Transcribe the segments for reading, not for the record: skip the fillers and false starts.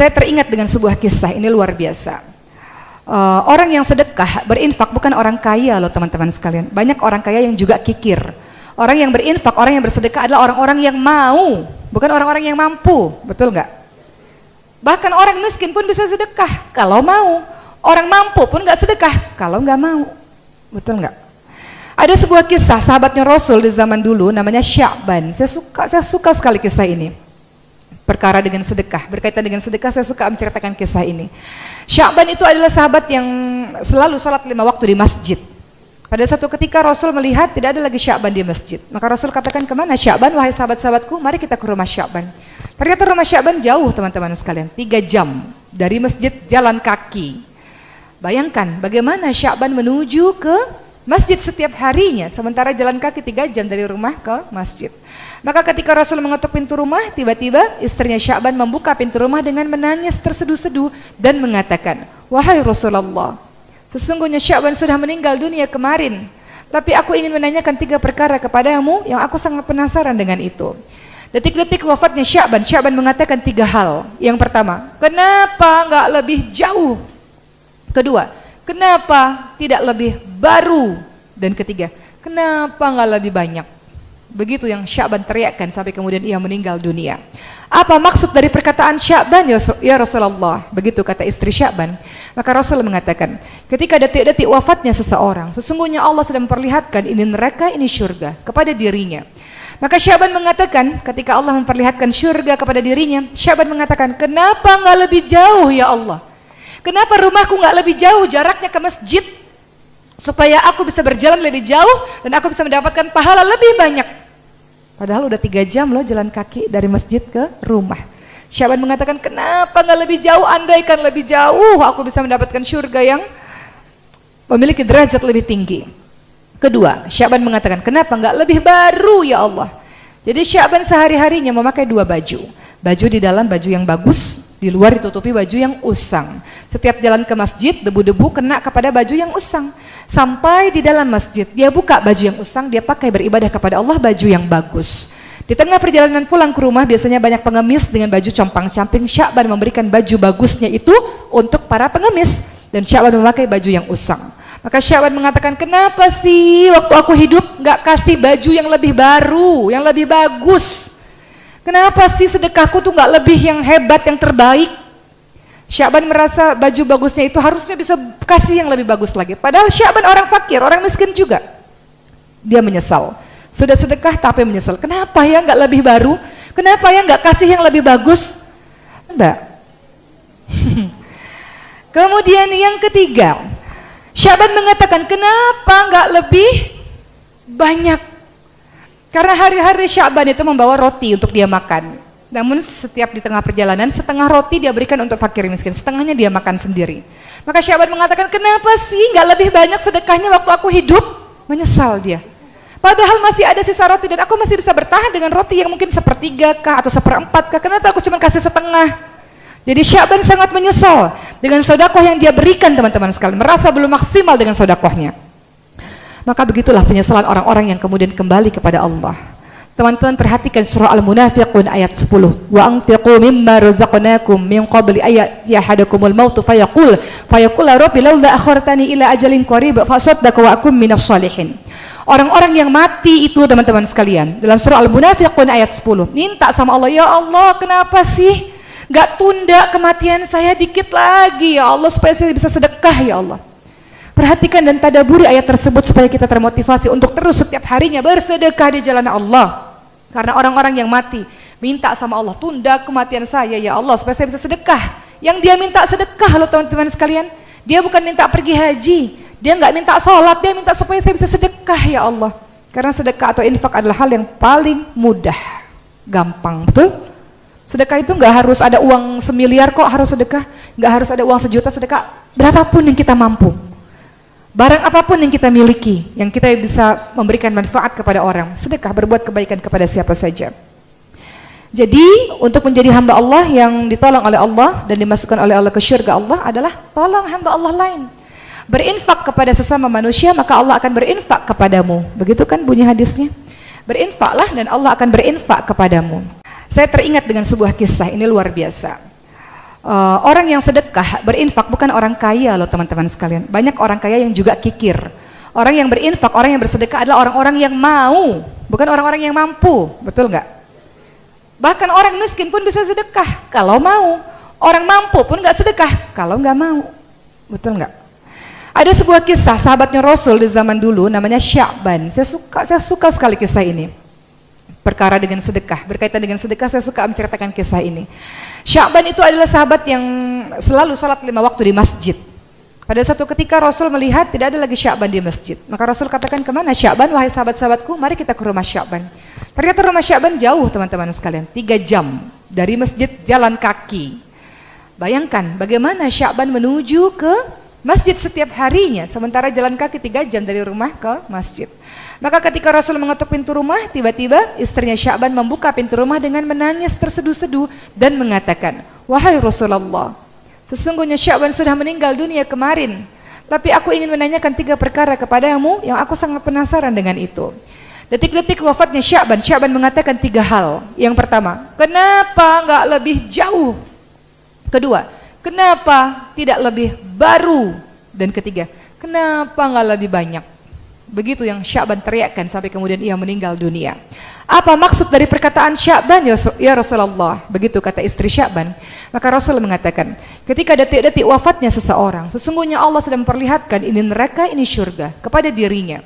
Saya teringat dengan sebuah kisah, ini luar biasa. Orang yang sedekah, berinfak bukan orang kaya loh teman-teman sekalian. Banyak orang kaya yang juga kikir. Orang yang berinfak, orang yang bersedekah adalah orang-orang yang mau, bukan orang-orang yang mampu. Betul nggak? Bahkan orang miskin pun bisa sedekah kalau mau. Orang mampu pun nggak sedekah kalau nggak mau. Betul nggak? Ada sebuah kisah sahabatnya Rasul di zaman dulu namanya Sya'ban. Saya suka sekali kisah ini. Perkara dengan sedekah, berkaitan dengan sedekah saya suka menceritakan kisah ini. Sya'ban itu adalah sahabat yang selalu sholat 5 waktu di masjid. Pada suatu ketika Rasul melihat tidak ada lagi Sya'ban di masjid. Maka Rasul katakan, kemana Sya'ban wahai sahabat-sahabatku, mari kita ke rumah Sya'ban. Ternyata rumah Sya'ban jauh teman-teman sekalian, 3 jam dari masjid jalan kaki. Bayangkan bagaimana Sya'ban menuju ke masjid setiap harinya, sementara jalan kaki 3 jam dari rumah ke masjid. Maka ketika Rasul mengetuk pintu rumah, tiba-tiba istrinya Sya'ban membuka pintu rumah dengan menangis terseduh-seduh dan mengatakan, wahai Rasulullah, sesungguhnya Sya'ban sudah meninggal dunia kemarin, tapi aku ingin menanyakan 3 perkara kepadamu yang aku sangat penasaran dengan itu. Detik-detik wafatnya Sya'ban, Sya'ban mengatakan 3 hal. Yang pertama, kenapa enggak lebih jauh? Kedua, kenapa tidak lebih baru? Dan ketiga, kenapa enggak lebih banyak? Begitu yang Sya'ban teriakkan sampai kemudian ia meninggal dunia. Apa maksud dari perkataan Sya'ban ya Rasulullah? Begitu kata istri Sya'ban. Maka Rasul mengatakan, ketika detik-detik wafatnya seseorang, sesungguhnya Allah sedang memperlihatkan ini neraka, ini surga kepada dirinya. Maka Sya'ban mengatakan, ketika Allah memperlihatkan surga kepada dirinya, Sya'ban mengatakan, kenapa enggak lebih jauh ya Allah? Kenapa rumahku enggak lebih jauh jaraknya ke masjid, supaya aku bisa berjalan lebih jauh dan aku bisa mendapatkan pahala lebih banyak? Padahal udah 3 jam loh jalan kaki dari masjid ke rumah. Sya'ban mengatakan, kenapa nggak lebih jauh? Andaikan lebih jauh, aku bisa mendapatkan surga yang memiliki derajat lebih tinggi. Kedua, Sya'ban mengatakan, kenapa nggak lebih baru ya Allah? Jadi Sya'ban sehari-harinya memakai 2 baju. Baju di dalam baju yang bagus, di luar ditutupi baju yang usang. Setiap jalan ke masjid, debu-debu kena kepada baju yang usang. Sampai di dalam masjid, dia buka baju yang usang, dia pakai beribadah kepada Allah baju yang bagus. Di tengah perjalanan pulang ke rumah, biasanya banyak pengemis dengan baju compang-camping. Sya'ban memberikan baju bagusnya itu untuk para pengemis, dan Sya'ban memakai baju yang usang. Maka Sya'ban mengatakan, kenapa sih waktu aku hidup nggak kasih baju yang lebih baru, yang lebih bagus? Kenapa sih sedekahku tuh nggak lebih yang hebat, yang terbaik? Sya'ban merasa baju bagusnya itu harusnya bisa kasih yang lebih bagus lagi. Padahal Sya'ban orang fakir, orang miskin juga. Dia menyesal. Sudah sedekah tapi menyesal. Kenapa ya nggak lebih baru? Kenapa ya nggak kasih yang lebih bagus? Enggak. Kemudian yang ketiga, Sya'ban mengatakan, kenapa nggak lebih banyak? Karena hari-hari Sya'ban itu membawa roti untuk dia makan. Namun setiap di tengah perjalanan, setengah roti dia berikan untuk fakir miskin, setengahnya dia makan sendiri. Maka Sya'ban mengatakan, kenapa sih nggak lebih banyak sedekahnya waktu aku hidup? Menyesal dia. Padahal masih ada sisa roti dan aku masih bisa bertahan dengan roti yang mungkin 1/3 kah atau 1/4 kah? Kenapa aku cuma kasih setengah? Jadi Sya'ban sangat menyesal dengan sedekah yang dia berikan teman-teman sekalian, merasa belum maksimal dengan sedekahnya. Maka begitulah penyesalan orang-orang yang kemudian kembali kepada Allah. Teman-teman perhatikan surah Al-Munafiqun ayat 10. Wa anfiqu mimma razaqnakum min qabli ayat yahadakumul mautu fayaqul rabbi laula akhartani ila ajalin qarib fa asaddaq wa akum minas shalihin. Orang-orang yang mati itu teman-teman sekalian, dalam surah Al-Munafiqun ayat 10, minta sama Allah, ya Allah, kenapa sih enggak tunda kematian saya dikit lagi ya Allah supaya saya bisa sedekah ya Allah. Perhatikan dan tadaburi ayat tersebut supaya kita termotivasi untuk terus setiap harinya bersedekah di jalan Allah. Karena orang-orang yang mati minta sama Allah, tunda kematian saya ya Allah supaya saya bisa sedekah. Yang dia minta sedekah loh teman-teman sekalian. Dia bukan minta pergi haji, dia nggak minta sholat, dia minta supaya saya bisa sedekah ya Allah. Karena sedekah atau infak adalah hal yang paling mudah, gampang, betul? Sedekah itu nggak harus ada uang 1 miliar kok harus sedekah, nggak harus ada uang 1 juta sedekah, berapapun yang kita mampu. Barang apapun yang kita miliki, yang kita bisa memberikan manfaat kepada orang, sedekah, berbuat kebaikan kepada siapa saja. Jadi untuk menjadi hamba Allah yang ditolong oleh Allah dan dimasukkan oleh Allah ke syurga Allah adalah tolong hamba Allah lain. Berinfak kepada sesama manusia, maka Allah akan berinfak kepadamu. Begitu kan bunyi hadisnya? Berinfaklah dan Allah akan berinfak kepadamu. Saya teringat dengan sebuah kisah, ini luar biasa. Orang yang sedekah, berinfak bukan orang kaya loh teman-teman sekalian. Banyak orang kaya yang juga kikir. Orang yang berinfak, orang yang bersedekah adalah orang-orang yang mau, bukan orang-orang yang mampu. Betul nggak? Bahkan orang miskin pun bisa sedekah kalau mau. Orang mampu pun nggak sedekah kalau nggak mau. Betul nggak? Ada sebuah kisah sahabatnya Rasul di zaman dulu namanya Sya'ban. Saya suka sekali kisah ini. Perkara dengan sedekah, berkaitan dengan sedekah saya suka menceritakan kisah ini. Sya'ban itu adalah sahabat yang selalu sholat 5 waktu di masjid. Pada suatu ketika Rasul melihat tidak ada lagi Sya'ban di masjid. Maka Rasul katakan, kemana Sya'ban wahai sahabat-sahabatku, mari kita ke rumah Sya'ban. Ternyata rumah Sya'ban jauh teman-teman sekalian, 3 jam dari masjid jalan kaki. Bayangkan bagaimana Sya'ban menuju ke masjid setiap harinya, sementara jalan kaki 3 jam dari rumah ke masjid. Maka ketika Rasul mengetuk pintu rumah, tiba-tiba istrinya Sya'ban membuka pintu rumah dengan menangis terseduh-seduh dan mengatakan, wahai Rasulullah, sesungguhnya Sya'ban sudah meninggal dunia kemarin, tapi aku ingin menanyakan 3 perkara kepadamu yang aku sangat penasaran dengan itu. Detik-detik wafatnya Sya'ban, Sya'ban mengatakan 3 hal. Yang pertama, kenapa nggak lebih jauh? Kedua, kenapa tidak lebih baru? Dan ketiga, kenapa nggak lebih banyak? Begitu yang Sya'ban teriakkan sampai kemudian ia meninggal dunia. Apa maksud dari perkataan Sya'ban, ya Rasulullah? Begitu kata istri Sya'ban. Maka Rasul mengatakan, ketika detik-detik wafatnya seseorang, sesungguhnya Allah sedang memperlihatkan ini neraka, ini surga kepada dirinya.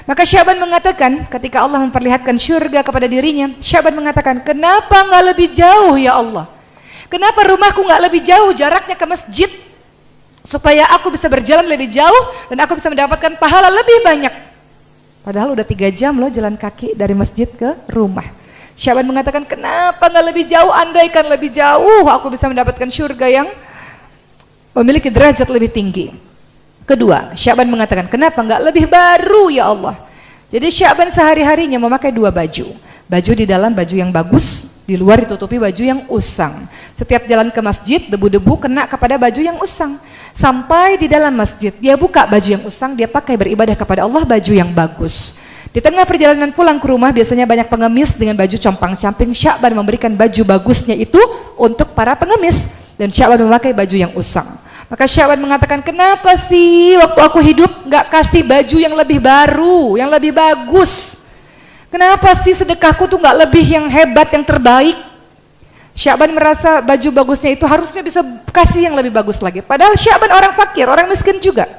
Maka Sya'ban mengatakan, ketika Allah memperlihatkan surga kepada dirinya, Sya'ban mengatakan, kenapa nggak lebih jauh ya Allah? Kenapa rumahku nggak lebih jauh jaraknya ke masjid, supaya aku bisa berjalan lebih jauh dan aku bisa mendapatkan pahala lebih banyak? Padahal udah 3 jam loh jalan kaki dari masjid ke rumah. Sya'ban mengatakan, kenapa nggak lebih jauh? Andaikan lebih jauh aku bisa mendapatkan surga yang memiliki derajat lebih tinggi. Kedua, Sya'ban mengatakan, kenapa nggak lebih baru ya Allah? Jadi Sya'ban sehari-harinya memakai 2 baju. Baju di dalam baju yang bagus, di luar ditutupi baju yang usang. Setiap jalan ke masjid, debu-debu kena kepada baju yang usang. Sampai di dalam masjid, dia buka baju yang usang, dia pakai beribadah kepada Allah baju yang bagus. Di tengah perjalanan pulang ke rumah, biasanya banyak pengemis dengan baju compang-camping. Sya'ban memberikan baju bagusnya itu untuk para pengemis, dan Sya'ban memakai baju yang usang. Maka Sya'ban mengatakan, kenapa sih waktu aku hidup nggak kasih baju yang lebih baru, yang lebih bagus? Kenapa sih sedekahku tuh nggak lebih yang hebat, yang terbaik? Sya'ban merasa baju bagusnya itu harusnya bisa kasih yang lebih bagus lagi. Padahal Sya'ban orang fakir, orang miskin juga.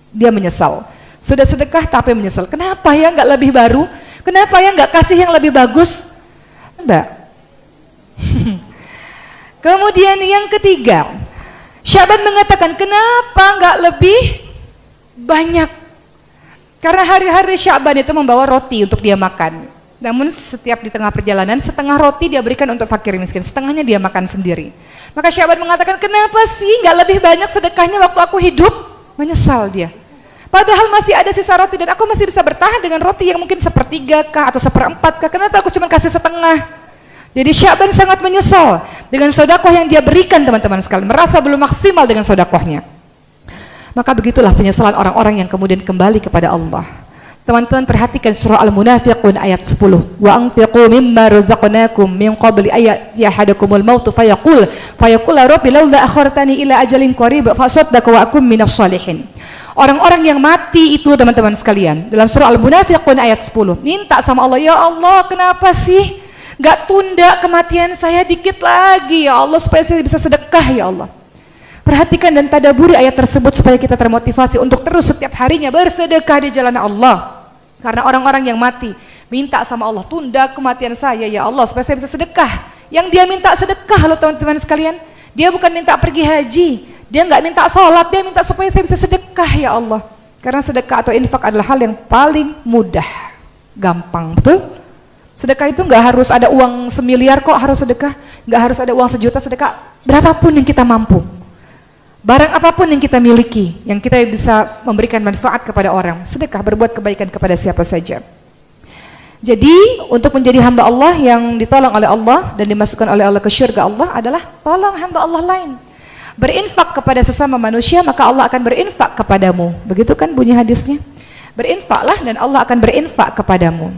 Dia menyesal. Sudah sedekah tapi menyesal. Kenapa ya nggak lebih baru? Kenapa ya nggak kasih yang lebih bagus? Enggak. Kemudian yang ketiga, Sya'ban mengatakan, kenapa nggak lebih banyak? Karena hari-hari Sya'ban itu membawa roti untuk dia makan. Namun setiap di tengah perjalanan, setengah roti dia berikan untuk fakir miskin, setengahnya dia makan sendiri. Maka Sya'ban mengatakan, kenapa sih nggak lebih banyak sedekahnya waktu aku hidup? Menyesal dia. Padahal masih ada sisa roti dan aku masih bisa bertahan dengan roti yang mungkin 1/3 kah atau 1/4 kah? Kenapa aku cuma kasih setengah? Jadi Sya'ban sangat menyesal dengan sedekah yang dia berikan teman-teman sekalian, merasa belum maksimal dengan sedekahnya. Maka begitulah penyesalan orang-orang yang kemudian kembali kepada Allah. Teman-teman perhatikan surah Al-Munafiqun ayat 10. Wa anfiqu mimma razaqnakum min qabli ayat yahadakumul mautu fayaqul rabbi laula akhartani ila ajalin qarib fa asaddaqu wa akum minas shalihin. Orang-orang yang mati itu teman-teman sekalian, dalam surah Al-Munafiqun ayat 10, minta sama Allah, ya Allah, kenapa sih enggak tunda kematian saya dikit lagi ya Allah supaya saya bisa sedekah ya Allah. Perhatikan dan tadaburi ayat tersebut supaya kita termotivasi untuk terus setiap harinya bersedekah di jalan Allah. Karena orang-orang yang mati minta sama Allah, tunda kematian saya ya Allah supaya saya bisa sedekah. Yang dia minta sedekah loh teman-teman sekalian. Dia bukan minta pergi haji, dia nggak minta sholat, dia minta supaya saya bisa sedekah ya Allah. Karena sedekah atau infak adalah hal yang paling mudah, gampang, betul? Sedekah itu nggak harus ada uang 1 miliar kok harus sedekah, nggak harus ada uang 1 juta sedekah, berapapun yang kita mampu. Barang apapun yang kita miliki, yang kita bisa memberikan manfaat kepada orang, sedekah, berbuat kebaikan kepada siapa saja. Jadi untuk menjadi hamba Allah yang ditolong oleh Allah dan dimasukkan oleh Allah ke syurga Allah adalah tolong hamba Allah lain. Berinfak kepada sesama manusia, maka Allah akan berinfak kepadamu. Begitu kan bunyi hadisnya? Berinfaklah dan Allah akan berinfak kepadamu.